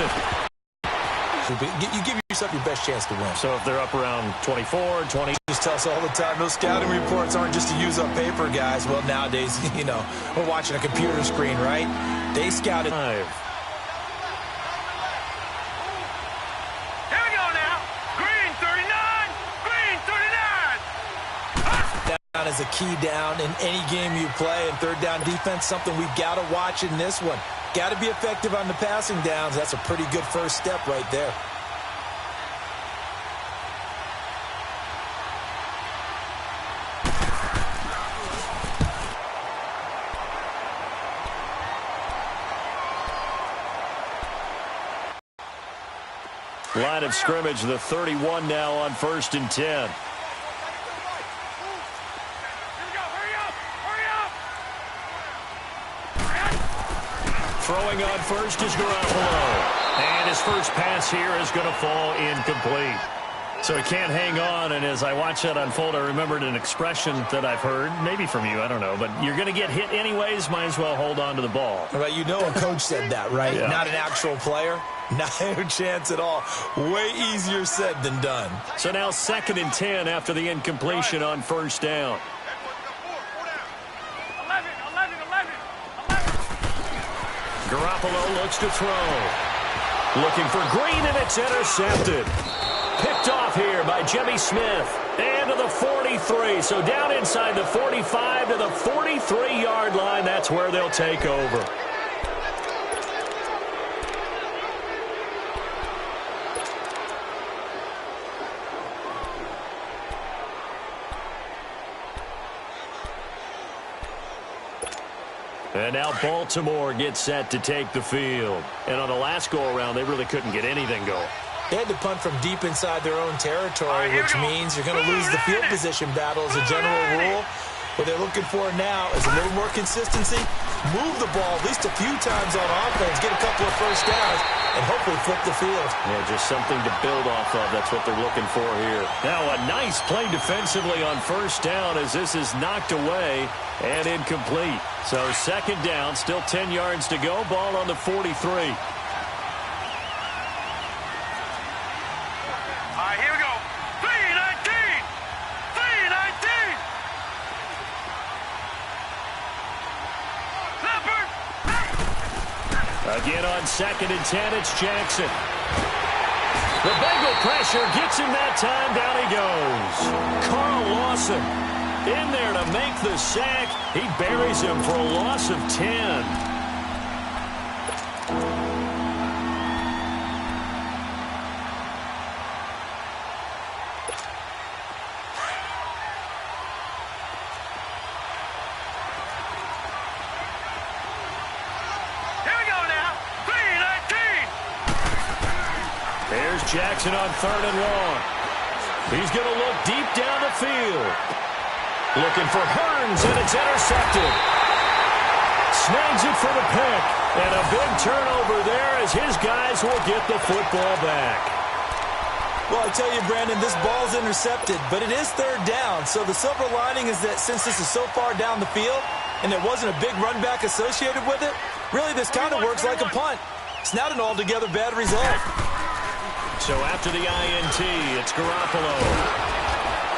Jackson. You give yourself your best chance to win. So if they're up around 24, 20. Just tell us all the time, those scouting reports aren't just to use up paper, guys. Well, nowadays, we're watching a computer screen, right? They scouted. Here we go now. Green 39. Green 39. Down is a key down in any game you play, and third down defense, something we've got to watch in this one. Got to be effective on the passing downs. That's a pretty good first step right there. Line of scrimmage, the 31 now on 1st and 10. Throwing on first is Garoppolo. And his first pass here is going to fall incomplete. So he can't hang on, and as I watch that unfold, I remembered an expression that I've heard, maybe from you, I don't know, but you're going to get hit anyways, might as well hold on to the ball. Well, a coach said that, right? Yeah. Not an actual player. Not a chance at all. Way easier said than done. So now 2nd and 10 after the incompletion on 1st down. Garoppolo looks to throw. Looking for Green, and it's intercepted. Picked off here by Jimmy Smith. And to the 43. So down inside the 45 to the 43-yard line. That's where they'll take over. And now Baltimore gets set to take the field. And on the last go-around, they really couldn't get anything going. They had to punt from deep inside their own territory, which means you're going to lose the field position battle as a general rule. What they're looking for now is a little more consistency, move the ball at least a few times on offense, get a couple of first downs, and hopefully flip the field. Yeah, just something to build off of. That's what they're looking for here. Now a nice play defensively on 1st down as this is knocked away and incomplete. So 2nd down, still 10 yards to go. Ball on the 43. Here we go. 319. 319. Again on 2nd and 10, it's Jackson. The Bengal pressure gets him that time. Down he goes. Carl Lawson in there to make the sack. He buries him for a loss of 10. Jackson on 3rd and long. He's going to look deep down the field. Looking for Hearns, and it's intercepted. Snags it for the pick. And a big turnover there as his guys will get the football back. Well, I tell you, Brandon, this ball's intercepted, but it is 3rd down. So the silver lining is that since this is so far down the field and there wasn't a big run back associated with it, really this kind of works like a punt. It's not an altogether bad result. So after the INT, it's Garoppolo.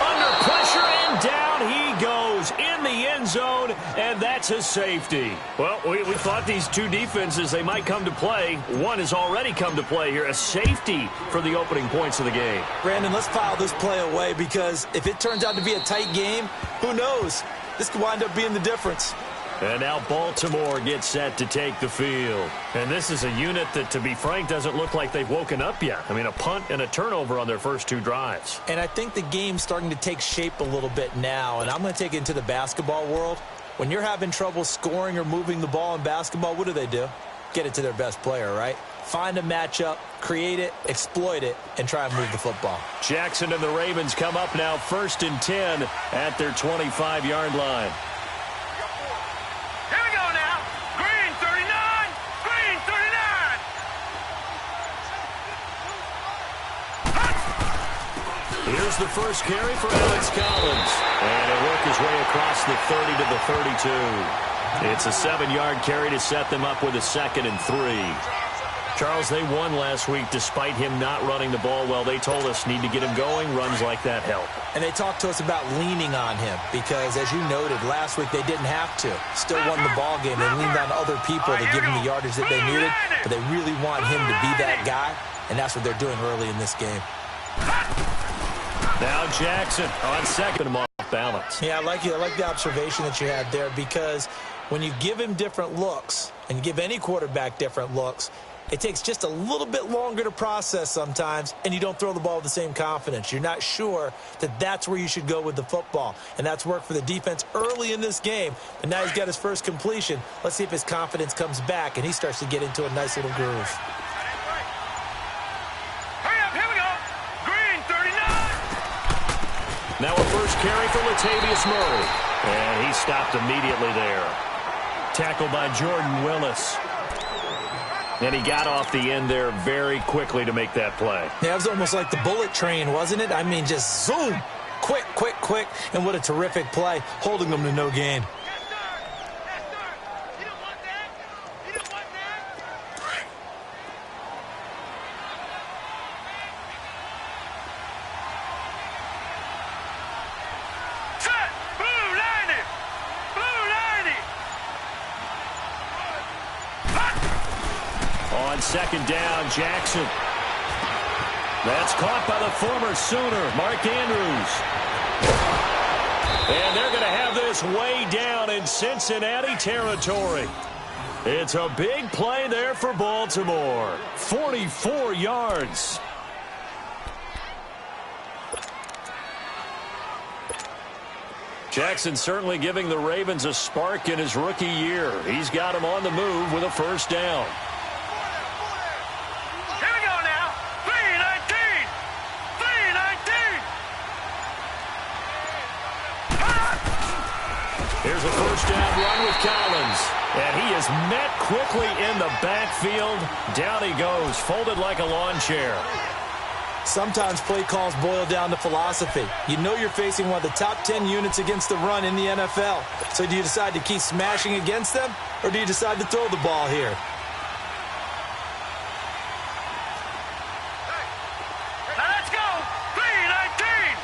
Under pressure, and down he goes in the end zone, and that's a safety. Well, we thought these two defenses, they might come to play. One has already come to play here, a safety for the opening points of the game. Brandon, let's file this play away because if it turns out to be a tight game, who knows? This could wind up being the difference. And now Baltimore gets set to take the field. And this is a unit that, to be frank, doesn't look like they've woken up yet. I mean, a punt and a turnover on their first 2 drives. And I think the game's starting to take shape a little bit now. And I'm going to take it into the basketball world. When you're having trouble scoring or moving the ball in basketball, what do? Get it to their best player, right? Find a matchup, create it, exploit it, and try and move the football. Jackson and the Ravens come up now 1st and 10 at their 25-yard line. Here's the first carry for Alex Collins. And he'll work his way across the 30 to the 32. It's a 7-yard carry to set them up with a 2nd and 3. Charles, they won last week despite him not running the ball well. They told us need to get him going. Runs like that help. And they talked to us about leaning on him because, as you noted, last week they didn't have to. Still won the ball game. They leaned on other people to give him the yardage that they needed, but they really want him to be that guy, and that's what they're doing early in this game. Now Jackson on second, him off balance. Yeah, I like the observation that you had there, because when you give him different looks, and you give any quarterback different looks, it takes just a little bit longer to process sometimes, and you don't throw the ball with the same confidence. You're not sure that that's where you should go with the football, and that's worked for the defense early in this game. And now he's got his first completion. Let's see if his confidence comes back, and he starts to get into a nice little groove. Hurry up, here we go. Green, 39. Now a first carry for Latavius Murray, and he stopped immediately there. Tackled by Jordan Willis. And he got off the end there very quickly to make that play. Yeah, it was almost like the bullet train, wasn't it? I mean, just zoom. Quick, quick, quick. And what a terrific play, holding them to no gain. You don't want that? You don't want that? Set! Blue 90! Blue 90! On second down, Jackson. That's caught by the former Sooner, Mark Andrews. And they're going to have this way down in Cincinnati territory. It's a big play there for Baltimore. 44 yards. Jackson certainly giving the Ravens a spark in his rookie year. He's got him on the move with a first down. Here we go now. 319! 319! Here's a first down run with Collins. And he is met quickly in the backfield. Down he goes, folded like a lawn chair. Sometimes play calls boil down to philosophy. You know you're facing one of the top 10 units against the run in the NFL. So do you decide to keep smashing against them, or do you decide to throw the ball here? Now let's go! 319!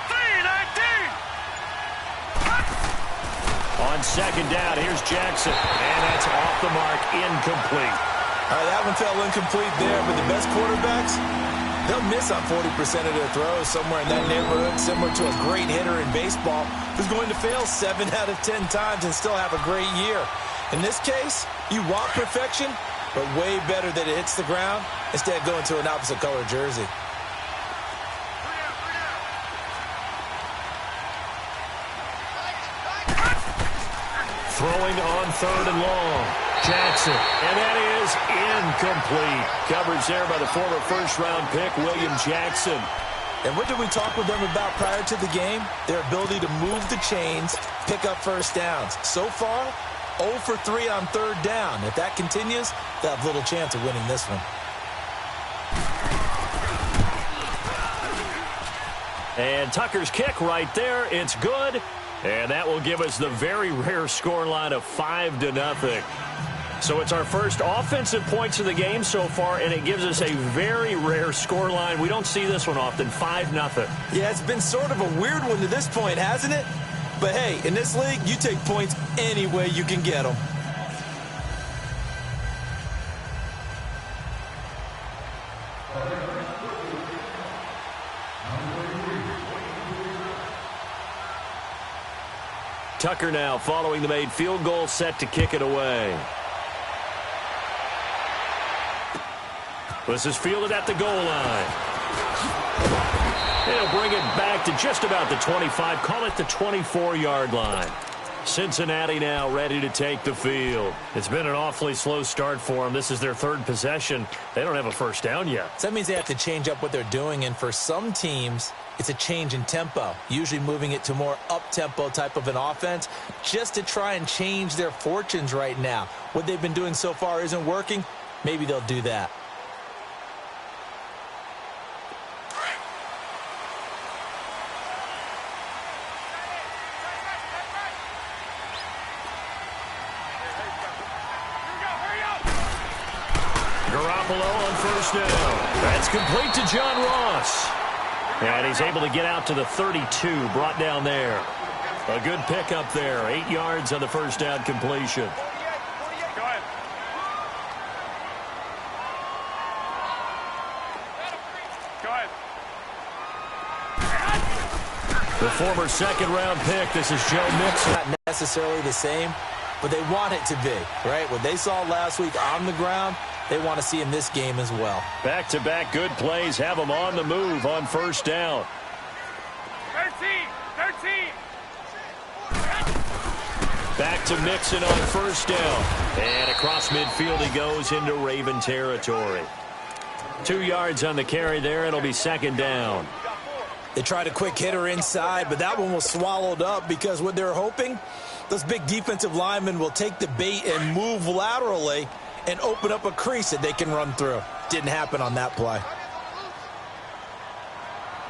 319! On second down, here's Jackson. And that's off the mark, incomplete. All right, that one fell incomplete there, but the best quarterbacks, they'll miss on 40% of their throws, somewhere in that neighborhood, similar to a great hitter in baseball who's going to fail 7 out of 10 times and still have a great year. In this case, you want perfection, but way better that it hits the ground instead of going to an opposite color jersey. Throwing on third and long. Jackson, and that is incomplete. Coverage there by the former first-round pick, William Jackson. And what did we talk with them about prior to the game? Their ability to move the chains, pick up first downs. So far, 0 for 3 on third down. If that continues, they'll have little chance of winning this one. And Tucker's kick right there. It's good. And that will give us the very rare scoreline of 5-0. So it's our first offensive points of the game so far, and it gives us a very rare scoreline. We don't see this one often, 5-0. Yeah, it's been sort of a weird one to this point, hasn't it? But hey, in this league, you take points any way you can get them. Tucker now following the made field goal, set to kick it away. This is fielded at the goal line. They'll bring it back to just about the 25, call it the 24-yard line. Cincinnati now ready to take the field. It's been an awfully slow start for them. This is their third possession. They don't have a first down yet. So that means they have to change up what they're doing, and for some teams, it's a change in tempo, usually moving it to more up-tempo type of an offense just to try and change their fortunes right now. What they've been doing so far isn't working. Maybe they'll do that. Garoppolo on first down. That's complete to John Ross. And he's able to get out to the 32, brought down there. A good pickup there. 8 yards on the first down completion. Go ahead. Go ahead. The former second-round pick. This is Joe Mixon. Not necessarily the same, but they want it to be, right? What they saw last week on the ground, they want to see in this game as well. Back-to-back good plays have them on the move on first down. 13. Back to Mixon on first down. And across midfield he goes into Raven territory. 2 yards on the carry there. It'll be second down. They tried a quick hitter inside, but that one was swallowed up because what they're hoping, those big defensive linemen will take the bait and move laterally and open up a crease that they can run through. Didn't happen on that play.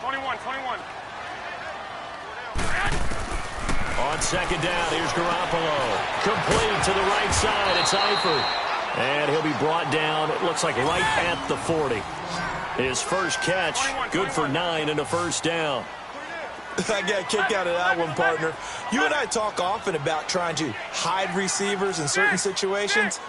21. On second down, here's Garoppolo. Complete to the right side. It's Eifert. And he'll be brought down, it looks like right at the 40. His first catch, good for 9 and a first down. I got a kick out of that one, partner. You and I talk often about trying to hide receivers in certain situations,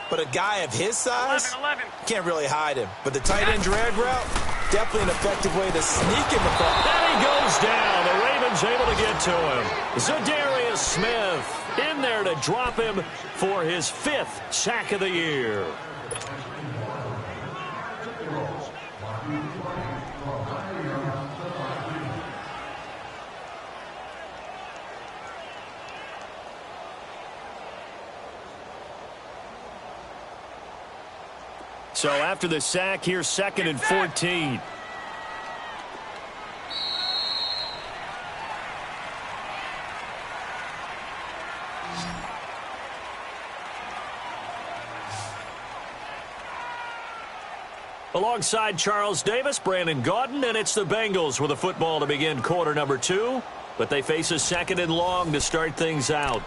but a guy of his size, 11. can't really hide him. But the tight end drag route, definitely an effective way to sneak him across. And he goes down. The Ravens able to get to him. Zadarius Smith in there to drop him for his 5th sack of the year. So after the sack, here's 2nd and 14. Alongside Charles Davis, Brandon Gaudin, and it's the Bengals with a football to begin quarter number 2. But they face a 2nd and long to start things out.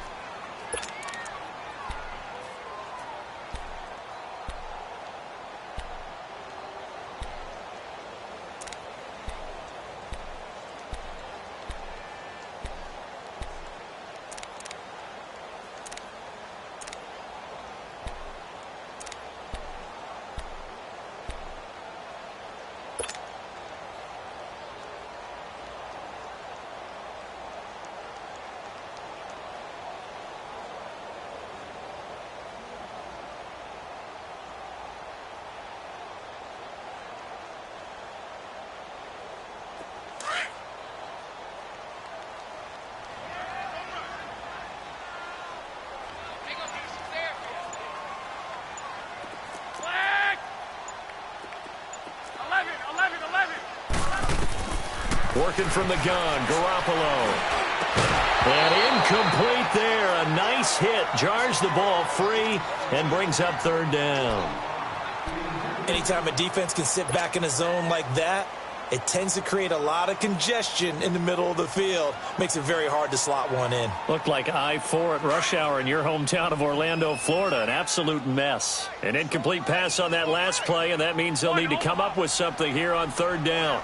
Working from the gun, Garoppolo. And incomplete there. A nice hit. Jars the ball free and brings up 3rd down. Anytime a defense can sit back in a zone like that, it tends to create a lot of congestion in the middle of the field. Makes it very hard to slot one in. Looked like I-4 at rush hour in your hometown of Orlando, Florida. An absolute mess. An incomplete pass on that last play, and that means they'll need to come up with something here on 3rd down.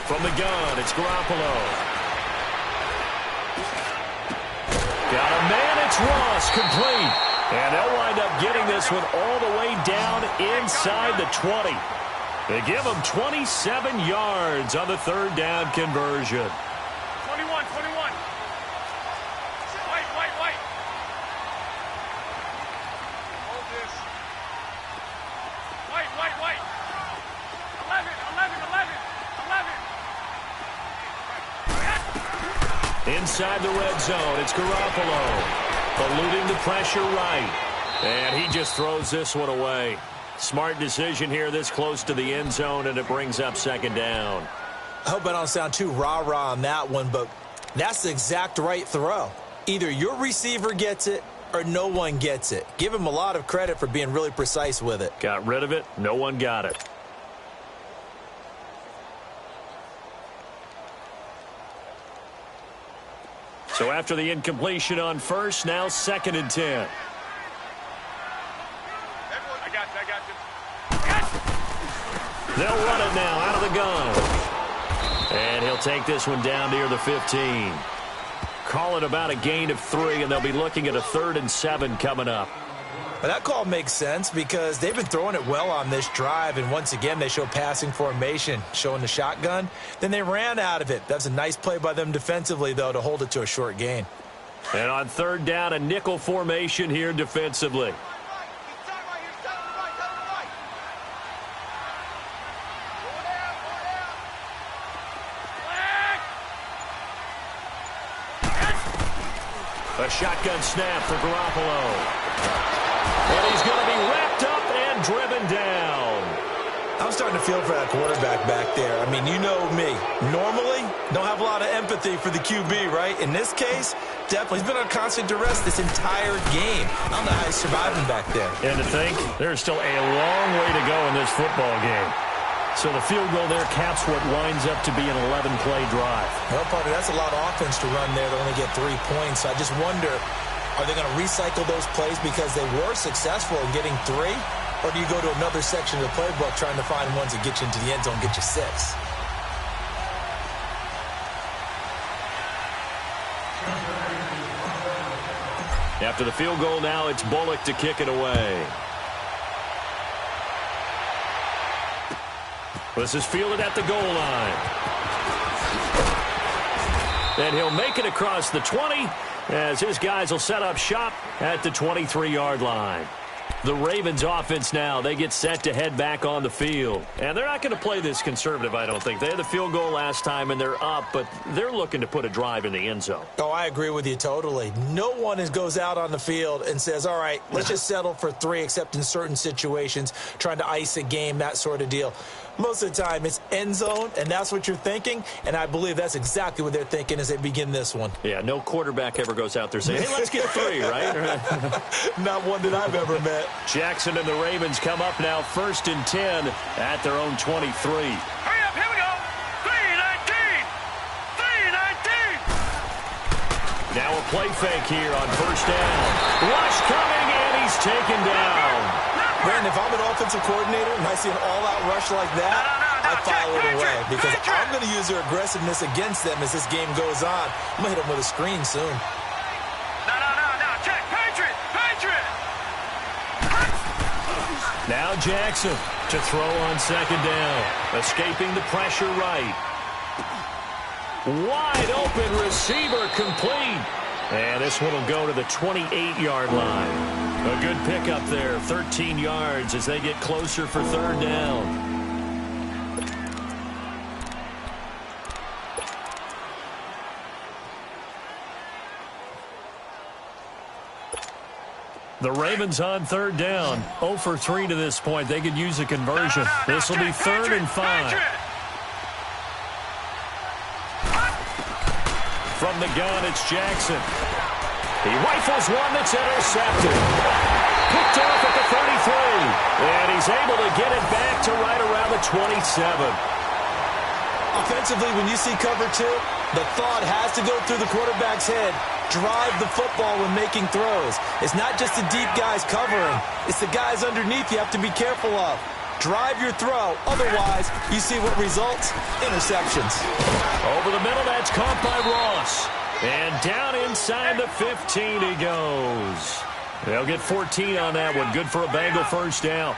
From the gun, it's Garoppolo. Got a man, it's Ross, complete. And they'll wind up getting this one all the way down inside the 20. They give them 27 yards on the 3rd down conversion. 21. White. Hold this. White. 11. Inside the red zone, it's Garoppolo. Eluding the pressure right. And he just throws this one away. Smart decision here this close to the end zone, and it brings up 2nd down. I hope I don't sound too rah-rah on that one, but that's the exact right throw. Either your receiver gets it or no one gets it. Give him a lot of credit for being really precise with it. Got rid of it. No one got it. So after the incompletion on first, now 2nd and 10. I got you. They'll run it now out of the gun. And he'll take this one down near the 15. Call it about a gain of 3, and they'll be looking at a 3rd and 7 coming up. But that call makes sense because they've been throwing it well on this drive, and once again they show passing formation, showing the shotgun. Then they ran out of it. That's a nice play by them defensively, though, to hold it to a short gain. And on 3rd down, a nickel formation here defensively. A shotgun snap for Garoppolo. And he's going to be wrapped up and driven down. I'm starting to feel for that quarterback back there. I mean, you know me. Normally, don't have a lot of empathy for the QB, right? In this case, definitely. He's been on constant duress this entire game. I don't know how he's surviving back there. And to think, there's still a long way to go in this football game. So the field goal there caps what winds up to be an 11-play drive. Well, partner, that's a lot of offense to run there to only get 3 points. So I just wonder, are they going to recycle those plays because they were successful in getting 3? Or do you go to another section of the playbook trying to find ones that get you into the end zone, get you 6? After the field goal now, it's Bullock to kick it away. This is fielded at the goal line. And he'll make it across the 20 as his guys will set up shop at the 23-yard line. The Ravens offense now, they get set to head back on the field. And they're not going to play this conservative, I don't think. They had the field goal last time, and they're up, but they're looking to put a drive in the end zone. Oh, I agree with you totally. No one goes out on the field and says, all right, let's just settle for 3, except in certain situations, trying to ice a game, that sort of deal. Most of the time, it's end zone, and that's what you're thinking, and I believe that's exactly what they're thinking as they begin this one. Yeah, no quarterback ever goes out there saying, hey, let's get 3, right? Not one that I've ever met. Jackson and the Ravens come up now 1st and 10 at their own 23. Hurry up, here we go. 3-19. Now a play fake here on 1st down. Rush coming, and he's taken down. Brandon, if I'm an offensive coordinator and I see an all-out rush like that, I file it away because I'm going to use their aggressiveness against them as this game goes on. I'm going to hit them with a screen soon. No, check, Patriot. Now Jackson to throw on 2nd down. Escaping the pressure right. Wide open receiver complete. And this one will go to the 28-yard line. A good pickup there, 13 yards as they get closer for 3rd down. The Ravens on 3rd down, 0 for 3 to this point. They could use a conversion. This will be 3rd and 5. From the gun, it's Jackson. He rifles one that's intercepted. Picked off at the 33. And he's able to get it back to right around the 27. Offensively, when you see cover 2, the thought has to go through the quarterback's head. Drive the football when making throws. It's not just the deep guys covering. It's the guys underneath you have to be careful of. Drive your throw. Otherwise, you see what results? Interceptions. Over the middle, that's caught by Ross. And down inside the 15 he goes. They'll get 14 on that one. Good for a Bengal 1st down.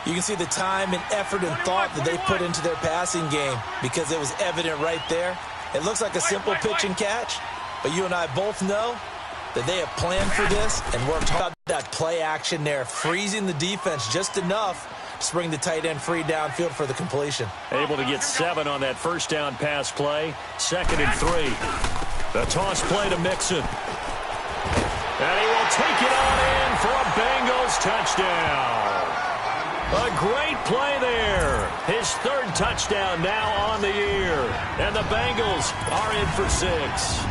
You can see the time and effort and thought that they put into their passing game because it was evident right there. It looks like a simple pitch and catch, but you and I both know that they have planned for this and worked hard. That play action there, freezing the defense just enough to bring the tight end free downfield for the completion. Able to get 7 on that 1st down pass play. 2nd and 3. The toss play to Mixon. And he will take it on in for a Bengals touchdown. A great play there. His 3rd touchdown now on the year. And the Bengals are in for 6.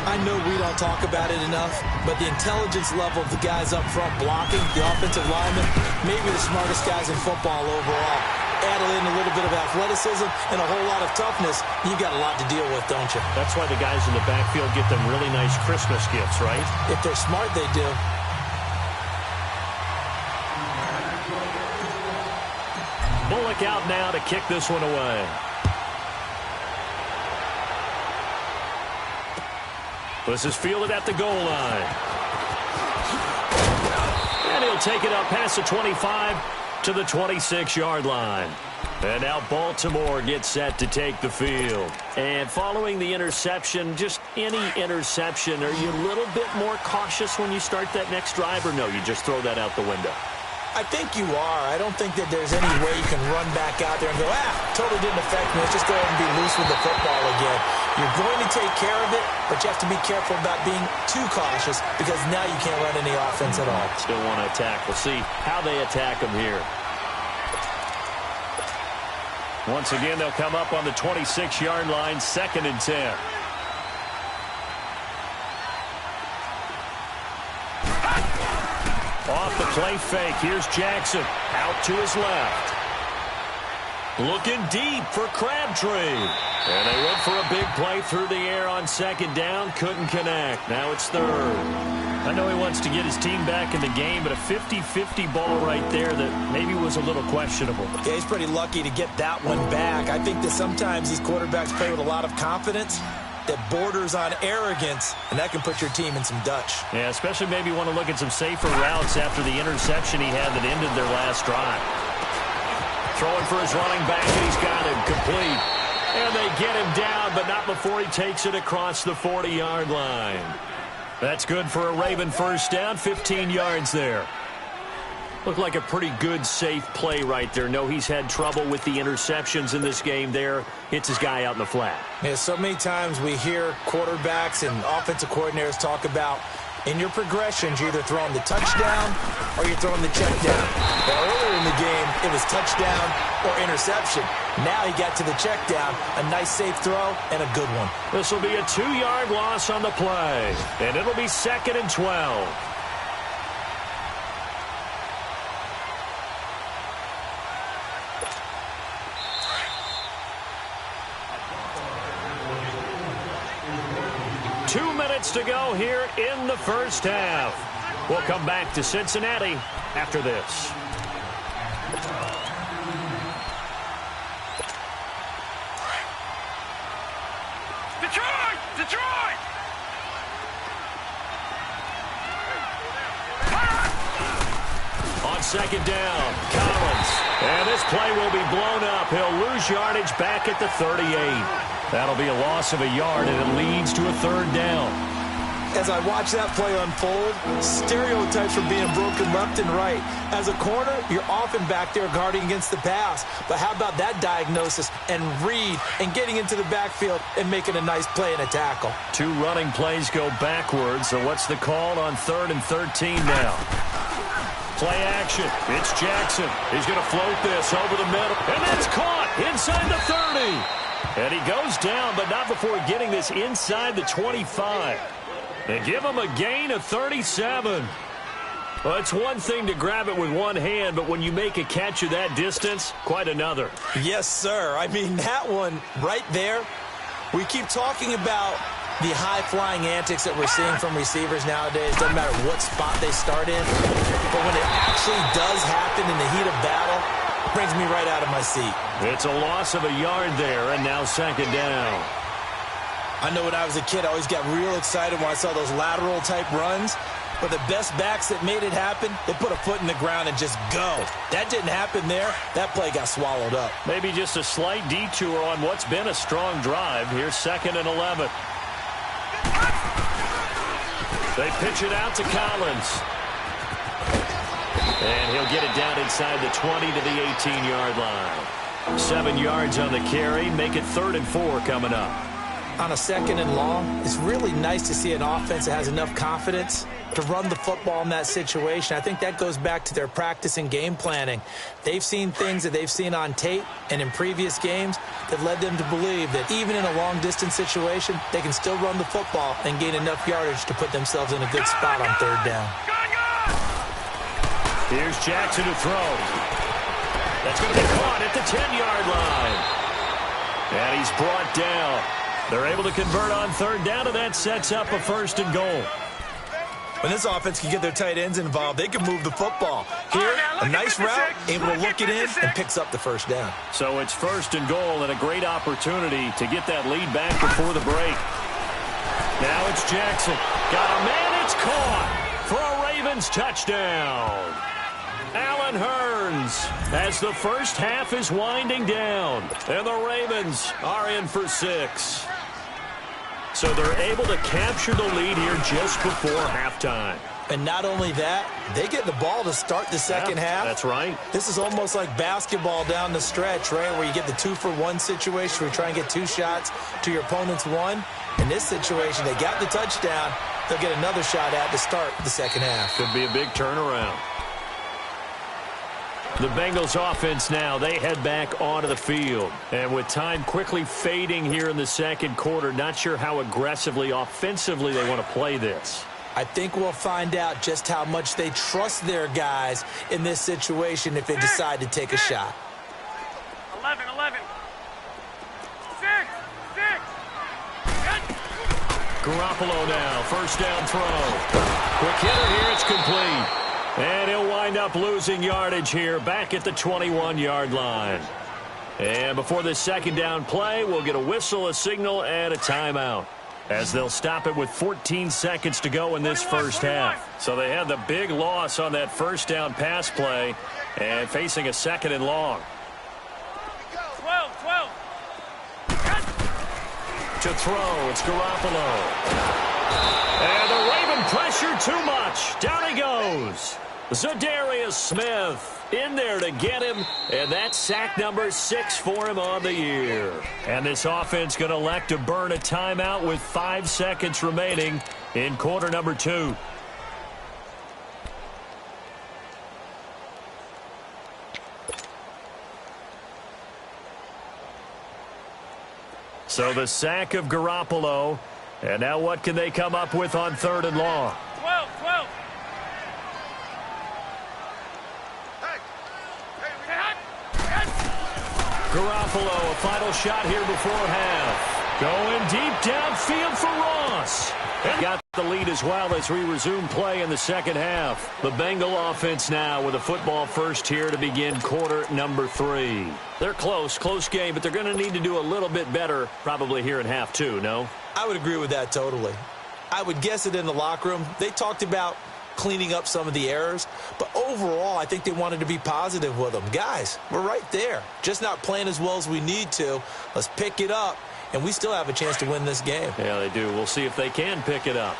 I know we don't talk about it enough, but the intelligence level of the guys up front blocking, the offensive linemen, maybe the smartest guys in football overall. Add in a little bit of athleticism and a whole lot of toughness, you've got a lot to deal with, don't you? That's why the guys in the backfield get them really nice Christmas gifts, right? If they're smart, they do. Bullock out now to kick this one away. This is fielded at the goal line. And he'll take it up past the 25 to the 26-yard line. And now Baltimore gets set to take the field. And following the interception, just any interception, are you a little bit more cautious when you start that next drive, or no, you just throw that out the window? I think you are. I don't think that there's any way you can run back out there and go, totally didn't affect me. Let's just go ahead and be loose with the football again. You're going to take care of it, but you have to be careful about being too cautious because now you can't run any offense at all. Still want to attack. We'll see how they attack them here. Once again, they'll come up on the 26-yard line, 2nd and 10. Off the play fake. Here's Jackson. Out to his left. Looking deep for Crabtree. And they went for a big play through the air on 2nd down. Couldn't connect. Now it's 3rd. I know he wants to get his team back in the game, but a 50-50 ball right there that maybe was a little questionable. Yeah, he's pretty lucky to get that one back. I think that sometimes these quarterbacks play with a lot of confidence that borders on arrogance, and that can put your team in some Dutch. Yeah, especially maybe want to look at some safer routes after the interception he had that ended their last drive. Throwing for his running back, and he's got him complete. And they get him down, but not before he takes it across the 40-yard line. That's good for a Raven first down, 15 yards there. Looked like a pretty good, safe play right there. No, he's had trouble with the interceptions in this game there. Hits his guy out in the flat. Yeah, so many times we hear quarterbacks and offensive coordinators talk about in your progressions, you're either throwing the touchdown or you're throwing the check down. Now, earlier in the game, it was touchdown or interception. Now he got to the check down, a nice safe throw, and a good one. This will be a 2-yard loss on the play, and it'll be 2nd and 12. To go here in the first half. We'll come back to Cincinnati after this. Detroit! Detroit! On 2nd down, Collins. And this play will be blown up. He'll lose yardage back at the 38. That'll be a loss of a yard, and it leads to a 3rd down. As I watch that play unfold, stereotypes are being broken left and right. As a corner, you're often back there guarding against the pass. But how about that diagnosis and read and getting into the backfield and making a nice play and a tackle? 2 running plays go backwards. So what's the call on 3rd and 13 now? Play action. It's Jackson. He's going to float this over the middle. And that's caught inside the 30. And he goes down, but not before getting this inside the 25. They give him a gain of 37. Well, it's one thing to grab it with one hand, but when you make a catch of that distance, quite another. Yes, sir. I mean, that one right there, we keep talking about the high-flying antics that we're seeing from receivers nowadays. Doesn't matter what spot they start in. But when it actually does happen in the heat of battle, it brings me right out of my seat. It's a loss of a yard there, and now 2nd down. I know when I was a kid, I always got real excited when I saw those lateral-type runs. But the best backs that made it happen, they put a foot in the ground and just go. That didn't happen there. That play got swallowed up. Maybe just a slight detour on what's been a strong drive. Here's 2nd and 11. They pitch it out to Collins. And he'll get it down inside the 20 to the 18-yard line. 7 yards on the carry. Make it 3rd and 4 coming up. on a 2nd and long, it's really nice to see an offense that has enough confidence to run the football in that situation. I think that goes back to their practice and game planning. They've seen things that they've seen on tape and in previous games that led them to believe that even in a long-distance situation, they can still run the football and gain enough yardage to put themselves in a good spot on 3rd down. Here's Jackson to throw. That's going to be caught at the 10-yard line. And he's brought down. They're able to convert on 3rd down, and that sets up a 1st and goal. When this offense can get their tight ends involved, they can move the football. Here, a nice route, able to look it in, and picks up the 1st down. So it's 1st and goal, and a great opportunity to get that lead back before the break. Now it's Jackson. Got a man, it's caught for a Ravens touchdown. Allen Hurns as the first half is winding down, and the Ravens are in for 6. So they're able to capture the lead here just before halftime. And not only that, they get the ball to start the second half. That's right. This is almost like basketball down the stretch, right, where you get the 2-for-1 situation where you try and get 2 shots to your opponent's 1. In this situation, they got the touchdown. They'll get another shot at to start the second half. Could be a big turnaround. The Bengals offense now, they head back onto the field. And with time quickly fading here in the second quarter, not sure how aggressively, offensively they want to play this. I think we'll find out just how much they trust their guys in this situation if they decide to take a shot. 11. 6. Garoppolo now, 1st down throw. Quick hitter here, it's complete. And he'll wind up losing yardage here back at the 21-yard line. And before this 2nd down play, we'll get a whistle, a signal, and a timeout, as they'll stop it with 14 seconds to go in this first half. So they had the big loss on that 1st down pass play and facing a 2nd and long. 12. To throw, it's Garoppolo. And the Raven pressure too much. Down he goes. Zadarius Smith in there to get him, and that's sack number 6 for him on the year. And this offense going to elect to burn a timeout with 5 seconds remaining in quarter number 2. So the sack of Garoppolo, and now what can they come up with on 3rd and long? 12. Garoppolo, a final shot here before half. Going deep downfield for Ross. And got the lead as well as we resume play in the second half. The Bengal offense now with a football first here to begin quarter number 3. They're close game, but they're going to need to do a little bit better probably here in half 2, no? I would agree with that totally. I would guess it in the locker room. They talked about cleaning up some of the errors, but overall, I think they wanted to be positive with them. Guys, we're right there. Just not playing as well as we need to. Let's pick it up, and we still have a chance to win this game. Yeah, they do. We'll see if they can pick it up.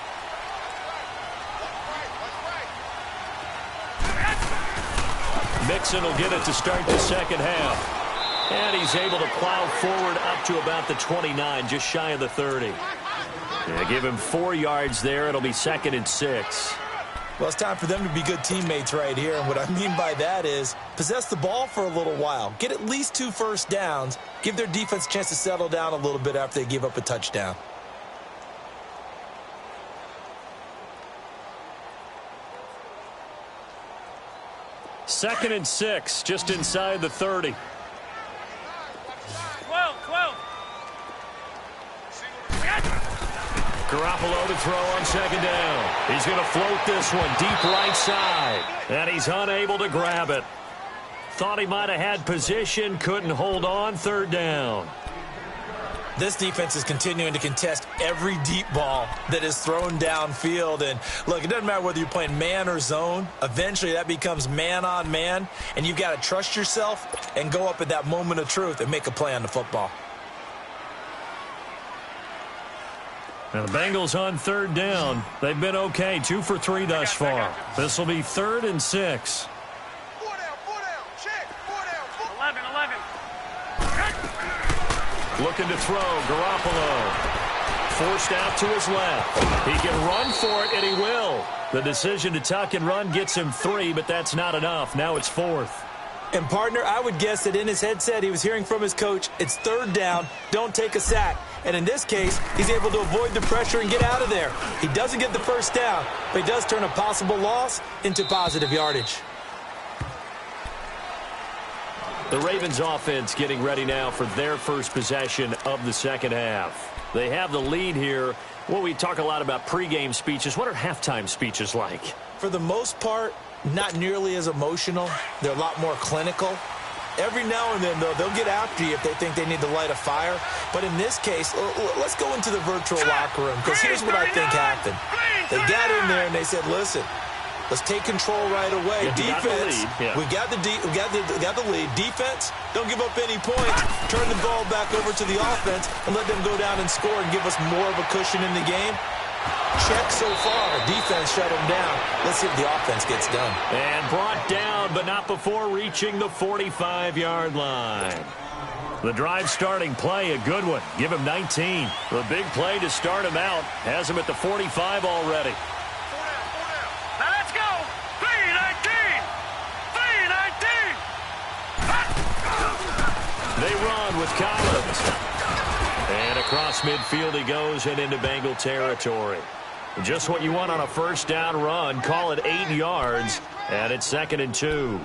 Mixon will get it to start the second half. And he's able to plow forward up to about the 29, just shy of the 30. Yeah, give him 4 yards there. It'll be 2nd and 6. Well, it's time for them to be good teammates right here. And what I mean by that is possess the ball for a little while. Get at least 2 first downs. Give their defense a chance to settle down a little bit after they give up a touchdown. Second and 6, just inside the 30. 12. Garoppolo to throw on 2nd down. He's going to float this one deep right side. And he's unable to grab it. Thought he might have had position, couldn't hold on, 3rd down. This defense is continuing to contest every deep ball that is thrown downfield. And look, it doesn't matter whether you're playing man or zone. Eventually that becomes man on man. And you've got to trust yourself and go up at that moment of truth and make a play on the football. Now the Bengals on 3rd down. They've been okay, 2 for 3 thus far. This will be 3rd and 6. 4 down, check, 4 down. 11. Looking to throw, Garoppolo. forced out to his left. He can run for it, and he will. The decision to tuck and run gets him 3, but that's not enough. Now it's 4th. And, partner, I would guess that in his headset he was hearing from his coach, it's 3rd down, don't take a sack. And in this case, he's able to avoid the pressure and get out of there. He doesn't get the first down, but he does turn a possible loss into positive yardage. The Ravens offense getting ready now for their first possession of the second half. They have the lead here. Well, we talk a lot about pregame speeches. What are halftime speeches like? For the most part, not nearly as emotional. They're a lot more clinical. Every now and then, though, they'll get after you if they think they need to light a fire. But in this case, let's go into the virtual locker room, because here's what I think happened. They got in there and they said, listen, let's take control right away. Defense, we got the lead. Defense, don't give up any points. Turn the ball back over to the offense and let them go down and score and give us more of a cushion in the game. Check so far. Defense shut them down. Let's see if the offense gets done. And brought down, but not before reaching the 45-yard line. The drive starting play, a good one. Give him 19. The big play to start him out. Has him at the 45 already. Now let's go. 3-19. 3-19. They run with Collins. And across midfield he goes and into Bengal territory. Just what you want on a first down run. Call it 8 yards, and it's 2nd and 2.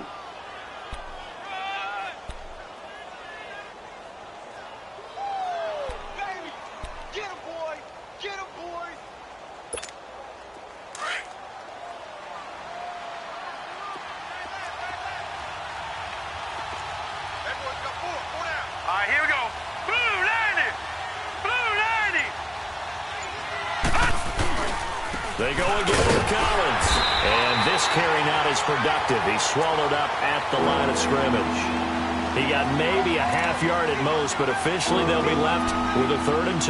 Get him, boy. Get him, boy. Everyone's got 4. 4 down. All right, here we go. Blue 90. Blue 90. They go again with Collins. And this carry not as productive. He's swallowed up at the line of scrimmage. He got maybe a half yard at most, but officially they'll be left with a 3rd and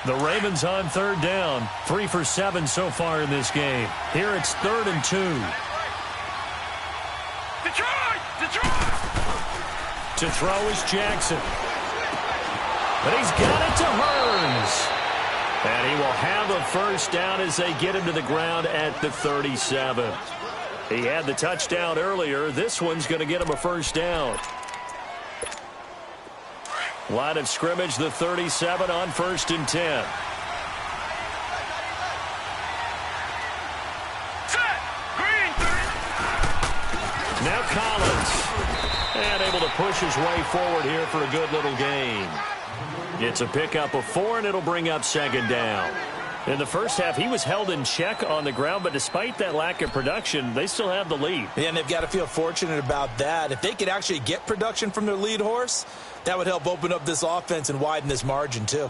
2. The Ravens on 3rd down. 3 for 7 so far in this game. Here it's 3rd and 2. Detroit! To throw is Jackson. But he's got it to Hearns. And he will have a first down as they get him to the ground at the 37. He had the touchdown earlier. This one's going to get him a first down. Line of scrimmage, the 37 on 1st and 10. Now Collins. And able to push his way forward here for a good little gain. It's a pickup of 4, and it'll bring up 2nd down. In the first half, he was held in check on the ground, but despite that lack of production, they still have the lead. Yeah, and they've got to feel fortunate about that. If they could actually get production from their lead horse, that would help open up this offense and widen this margin, too.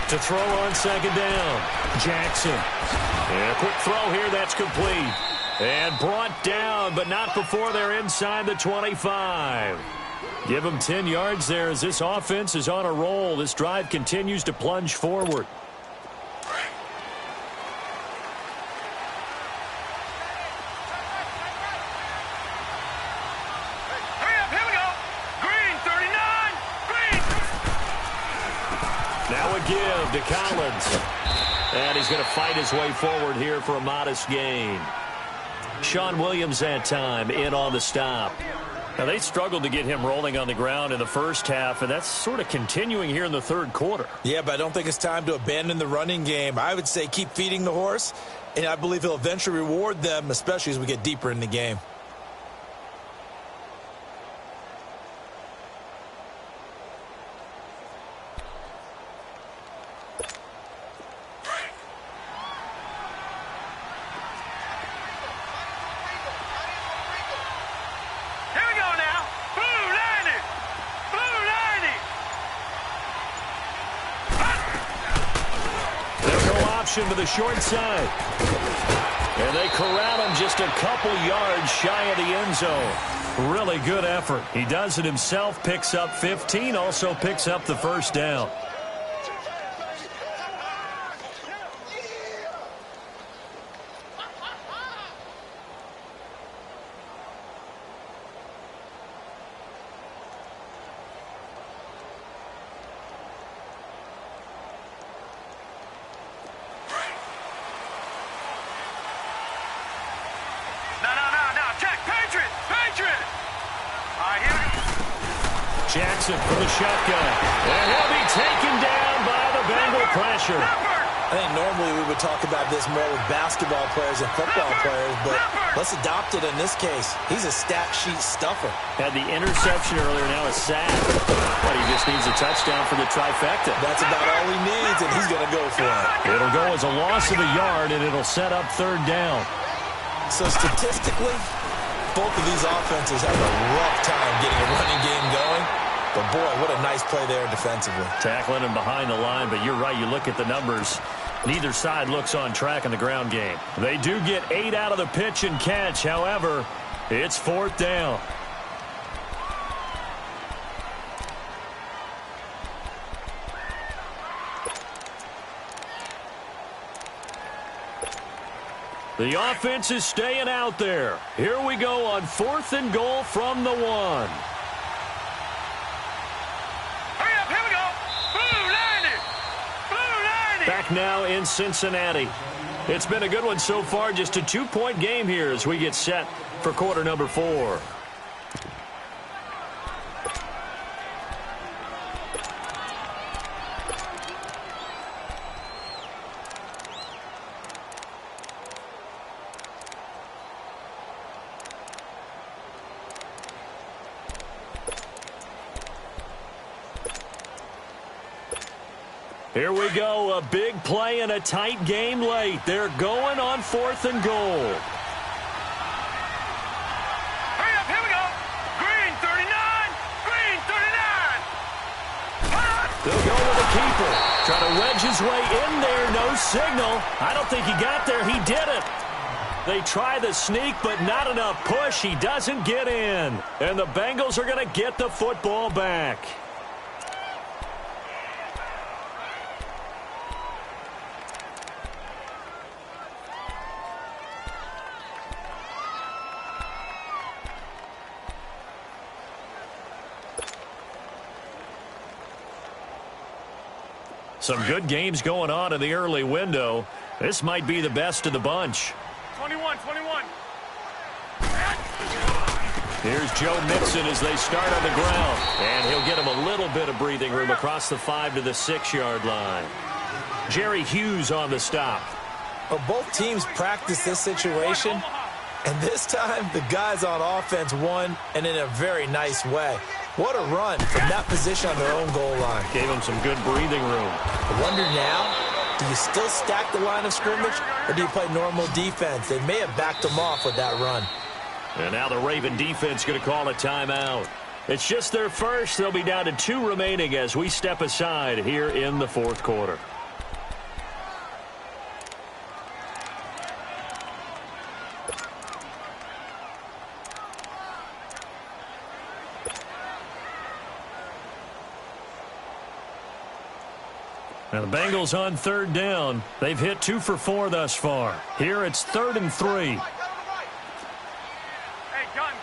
To throw on 2nd down. Jackson. And a quick throw here. That's complete. And brought down, but not before they're inside the 25. Give them 10 yards there as this offense is on a roll. This drive continues to plunge forward. Give to Collins. And he's going to fight his way forward here for a modest gain. Sean Williams that time in on the stop. Now, they struggled to get him rolling on the ground in the first half, and that's sort of continuing here in the 3rd quarter. Yeah, but I don't think it's time to abandon the running game. I would say keep feeding the horse, and I believe he'll eventually reward them, especially as we get deeper in the game. option to the short side. And they corral him just a couple yards shy of the end zone. Really good effort. He does it himself, picks up 15, also picks up the first down. Jackson for the shotgun. And he'll be taken down by the Bengal pressure. I think normally we would talk about this more with basketball players and football players, but let's adopt it in this case. He's a stat sheet stuffer. Had the interception earlier, now a sack. But he just needs a touchdown for the trifecta. That's about all he needs, and he's going to go for it. It'll go as a loss of a yard, and it'll set up third down. So statistically, both of these offenses have a rough time getting a running game going. But, boy, what a nice play there defensively. Tackling him behind the line, but you're right. You look at the numbers. Neither side looks on track in the ground game. They do get 8 out of the pitch and catch. However, it's fourth down. The offense is staying out there. Here we go on 4th and goal from the 1. Back now in Cincinnati. It's been a good one so far. Just a 2-point game here as we get set for quarter number 4. Here we go, a big play and a tight game late. They're going on 4th and goal. Hurry up, here we go. Green 39, green 39. They'll go with the keeper. Try to wedge his way in there, no signal. I don't think he got there, he did it. They try the sneak, but not enough push. He doesn't get in. And the Bengals are going to get the football back. Some good games going on in the early window. This might be the best of the bunch. 21. Here's Joe Mixon as they start on the ground. And he'll get him a little bit of breathing room across the 5 to the 6-yard line. Jerry Hughes on the stop. Well, both teams practice this situation, and this time the guys on offense won, and in a very nice way. What a run from that position on their own goal line. Gave him some good breathing room. I wonder now, do you still stack the line of scrimmage, or do you play normal defense? They may have backed them off with that run. And now the Raven defense going to call a timeout. It's just their first. They'll be down to 2 remaining as we step aside here in the 4th quarter. Now the Bengals on 3rd down. They've hit 2 for 4 thus far. Here it's 3rd and 3. Hey, gun.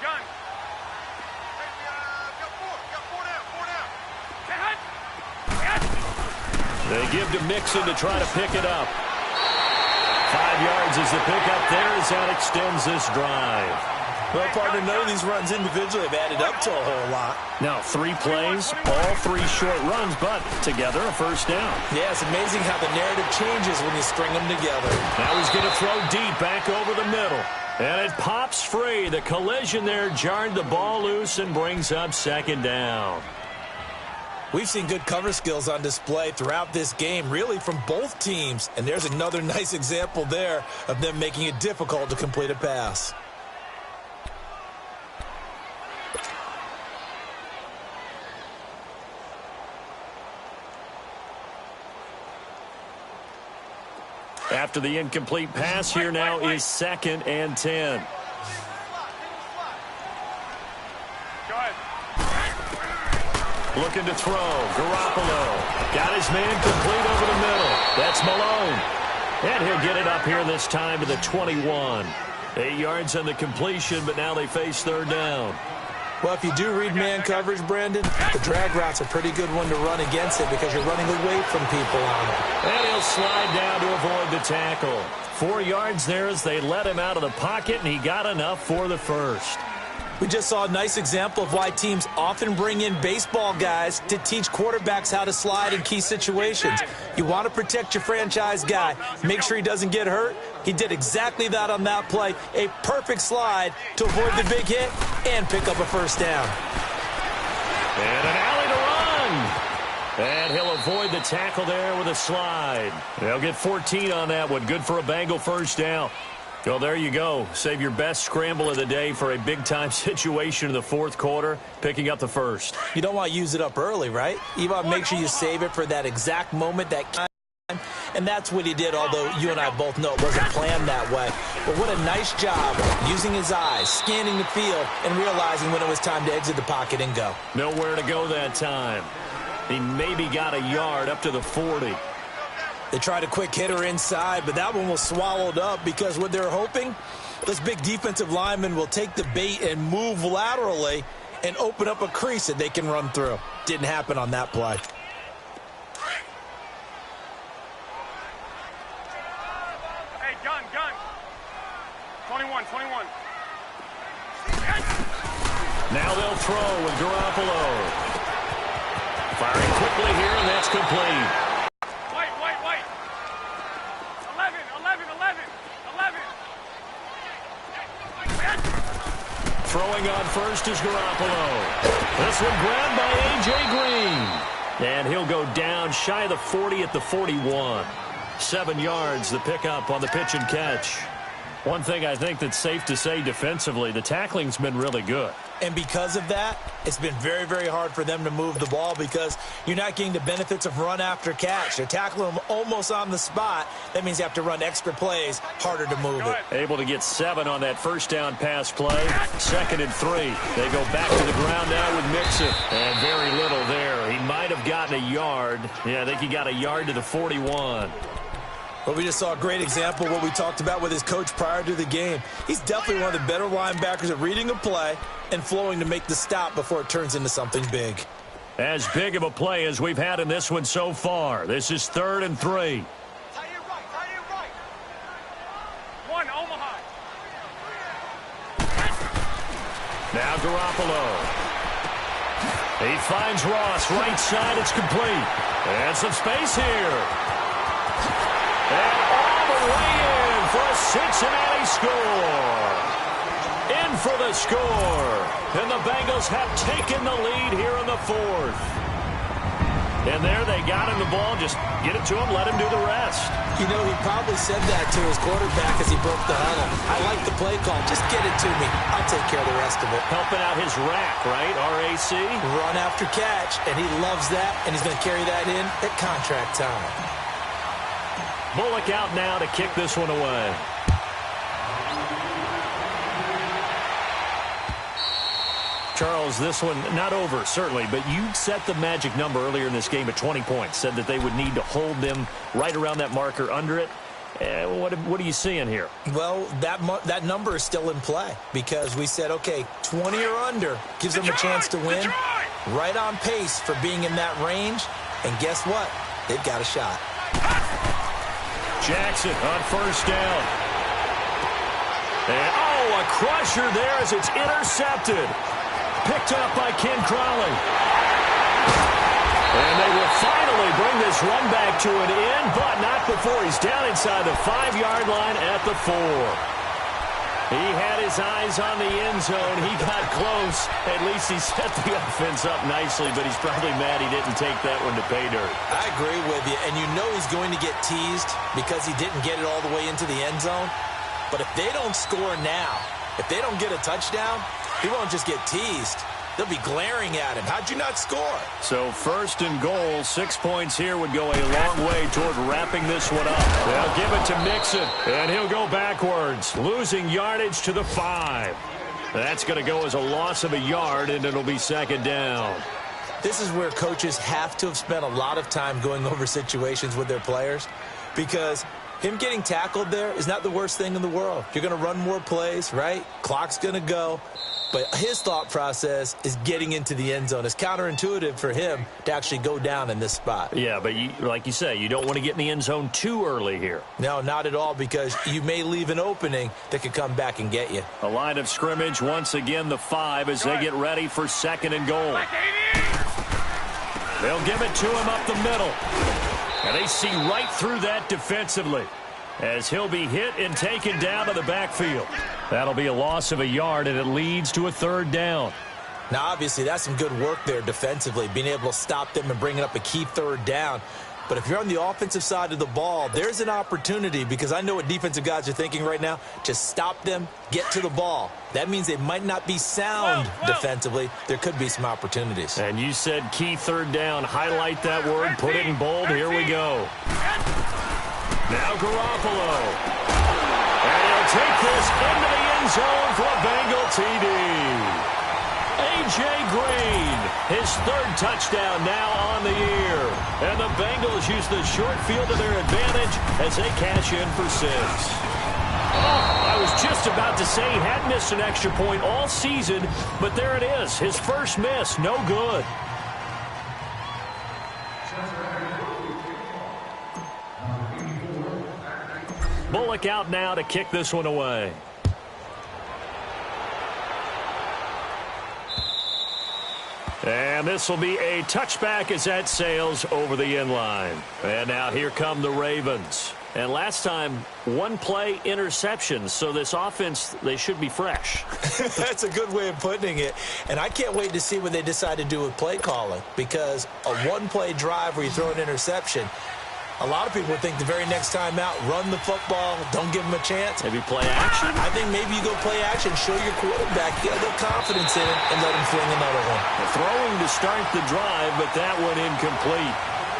They give to Mixon to try to pick it up. 5 yards is the pickup there as that extends this drive. Well, partner, none of these runs individually have added up to a whole lot. Now 3 plays, all 3 short runs, but together a first down. Yeah, it's amazing how the narrative changes when you string them together. Now he's going to throw deep back over the middle. And it pops free. The collision there jarred the ball loose and brings up 2nd down. We've seen good cover skills on display throughout this game, really from both teams. And there's another nice example there of them making it difficult to complete a pass. After the incomplete pass, here now is 2nd and 10. Looking to throw. Garoppolo got his man complete over the middle. That's Malone. And he'll get it up here this time to the 21. 8 yards on the completion, but now they face 3rd down. Well, if you do read man coverage, Brandon, the drag route's a pretty good one to run against it because you're running away from people on it. And he'll slide down to avoid the tackle. 4 yards there as they let him out of the pocket, and he got enough for the first. We just saw a nice example of why teams often bring in baseball guys to teach quarterbacks how to slide in key situations. You want to protect your franchise guy. Make sure he doesn't get hurt. He did exactly that on that play. A perfect slide to avoid the big hit and pick up a first down. And an alley to run. And he'll avoid the tackle there with a slide. They'll get 14 on that one. Good for a Bengal first down. Well, there you go. Save your best scramble of the day for a big-time situation in the 4th quarter, picking up the first. You don't want to use it up early, right? You want to make sure you save it for that exact moment, that time. And that's what he did, although you and I both know it wasn't planned that way. But what a nice job using his eyes, scanning the field, and realizing when it was time to exit the pocket and go. Nowhere to go that time. He maybe got a yard up to the 40. They tried a quick hitter inside, but that one was swallowed up because what they're hoping, this big defensive lineman will take the bait and move laterally and open up a crease that they can run through. Didn't happen on that play. Hey, gun. 21. Now they'll throw with Garoppolo. Firing quickly here, and that's complete. Throwing on first is Garoppolo. This one grabbed by A.J. Green. And he'll go down shy of the 40 at the 41. 7 yards, the pickup on the pitch and catch. One thing I think that's safe to say defensively, the tackling's been really good. And because of that, it's been very, very hard for them to move the ball because you're not getting the benefits of run after catch. They're tackling them almost on the spot. That means you have to run extra plays, harder to move it. Able to get 7 on that first down pass play. 2nd and 3. They go back to the ground now with Mixon. And very little there. He might have gotten a yard. Yeah, I think he got a yard to the 41. Well, we just saw a great example of what we talked about with his coach prior to the game. He's definitely one of the better linebackers at reading a play and flowing to make the stop before it turns into something big. As big of a play as we've had in this one so far. This is 3rd and 3. Tight end right. 1, Omaha. Now Garoppolo. He finds Ross. Right side, it's complete. And some space here. And all the way in for a Cincinnati score. In for the score. And the Bengals have taken the lead here in the 4th. And there they got him the ball. Just get it to him, let him do the rest. You know, he probably said that to his quarterback as he broke the huddle. I like the play call. Just get it to me. I'll take care of the rest of it. Helping out his rack, right? R-A-C? Run after catch. And he loves that. And he's going to carry that in at contract time. Bullock out now to kick this one away. Charles, this one not over, certainly, but you set the magic number earlier in this game at 20 points. Said that they would need to hold them right around that marker under it. What are you seeing here? Well, that number is still in play because we said, okay, 20 or under gives them a chance to win. Right on pace for being in that range. And guess what? They've got a shot. Jackson on first down. And, a crusher there as it's intercepted. Picked up by Ken Crawley. And they will finally bring this run back to an end, but not before he's down inside the 5-yard line at the 4. He had his eyes on the end zone. He got close. At least he set the offense up nicely, but he's probably mad he didn't take that one to pay dirt. I agree with you, and you know he's going to get teased because he didn't get it all the way into the end zone. But if they don't score now, if they don't get a touchdown, he won't just get teased. They'll be glaring at him. How'd you not score? So 1st and goal, 6 points here would go a long way toward wrapping this one up. They'll give it to Mixon, and he'll go backwards, losing yardage to the 5. That's going to go as a loss of a yard, and it'll be 2nd down. This is where coaches have to have spent a lot of time going over situations with their players, because him getting tackled there is not the worst thing in the world. You're going to run more plays, right? Clock's going to go. But his thought process is getting into the end zone. It's counterintuitive for him to actually go down in this spot. Yeah, but like you say, you don't want to get in the end zone too early here. No, not at all, because you may leave an opening that could come back and get you. A line of scrimmage, once again, the 5 as they get ready for 2nd and goal. They'll give it to him up the middle. And they see right through that defensively as he'll be hit and taken down to the backfield. That'll be a loss of a yard, and it leads to a 3rd down. Now, obviously, that's some good work there defensively, being able to stop them and bringing up a key 3rd down. But if you're on the offensive side of the ball, there's an opportunity, because I know what defensive guys are thinking right now. Just stop them, get to the ball. That means they might not be sound defensively. There could be some opportunities. And you said key 3rd down. Highlight that word. Put it in bold. Here we go. Now Garoppolo. And he'll take this into the end zone for a Bengal TD. A.J. Green, his 3rd touchdown now on the year. And the Bengals use the short field to their advantage as they cash in for 6. Oh, I was just about to say he had missed an extra point all season, but there it is. His first miss, no good. Bullock out now to kick this one away. And this will be a touchback as that sails over the end line. And now here come the Ravens. And last time, 1 play interception. So this offense, they should be fresh. That's a good way of putting it. And I can't wait to see what they decide to do with play calling, because a 1-play drive where you throw an interception, a lot of people would think the very next time out, run the football, don't give them a chance. Maybe play action? I think maybe you go play action, show your quarterback, get a little confidence in it, and let him fling another one. Throwing to start the drive, but that one incomplete.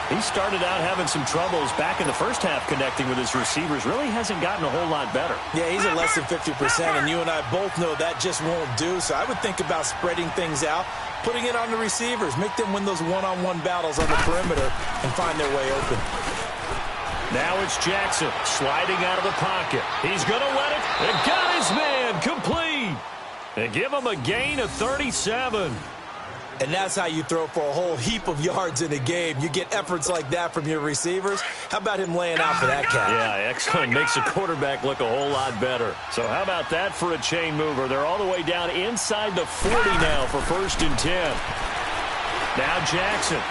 He started out having some troubles back in the first half connecting with his receivers. Really hasn't gotten a whole lot better. Yeah, he's at less than 50%, and you and I both know that just won't do. So I would think about spreading things out, putting it on the receivers, make them win those one-on-one battles on the perimeter and find their way open. Now it's Jackson sliding out of the pocket. He's going to let it. And got his man complete. And give him a gain of 37. And that's how you throw for a whole heap of yards in a game. You get efforts like that from your receivers. How about him laying out for that cat? Yeah, excellent. Makes the quarterback look a whole lot better. So how about that for a chain mover? They're all the way down inside the 40 now for 1st and 10. Now Jackson.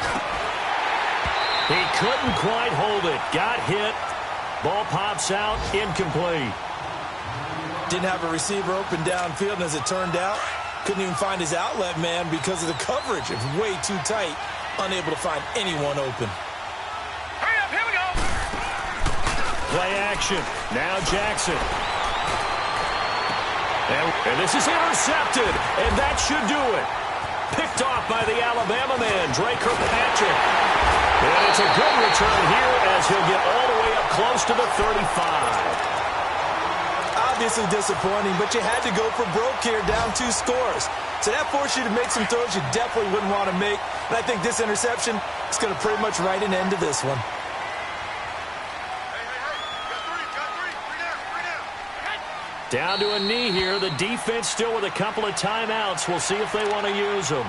He couldn't quite hold it. Got hit. Ball pops out. Incomplete. Didn't have a receiver open downfield, and as it turned out, couldn't even find his outlet man because of the coverage. It was way too tight. Unable to find anyone open. Hurry up, here we go. Play action. Now Jackson. And this is intercepted. And that should do it. Picked off by the Alabama man, Drake Kirkpatrick. And it's a good return here as he'll get all the way up close to the 35. Obviously disappointing, but you had to go for broke here, down 2 scores. So that forced you to make some throws you definitely wouldn't want to make. And I think this interception is going to pretty much write an end to this one. Down to a knee here. The defense still with a couple of timeouts. We'll see if they want to use them.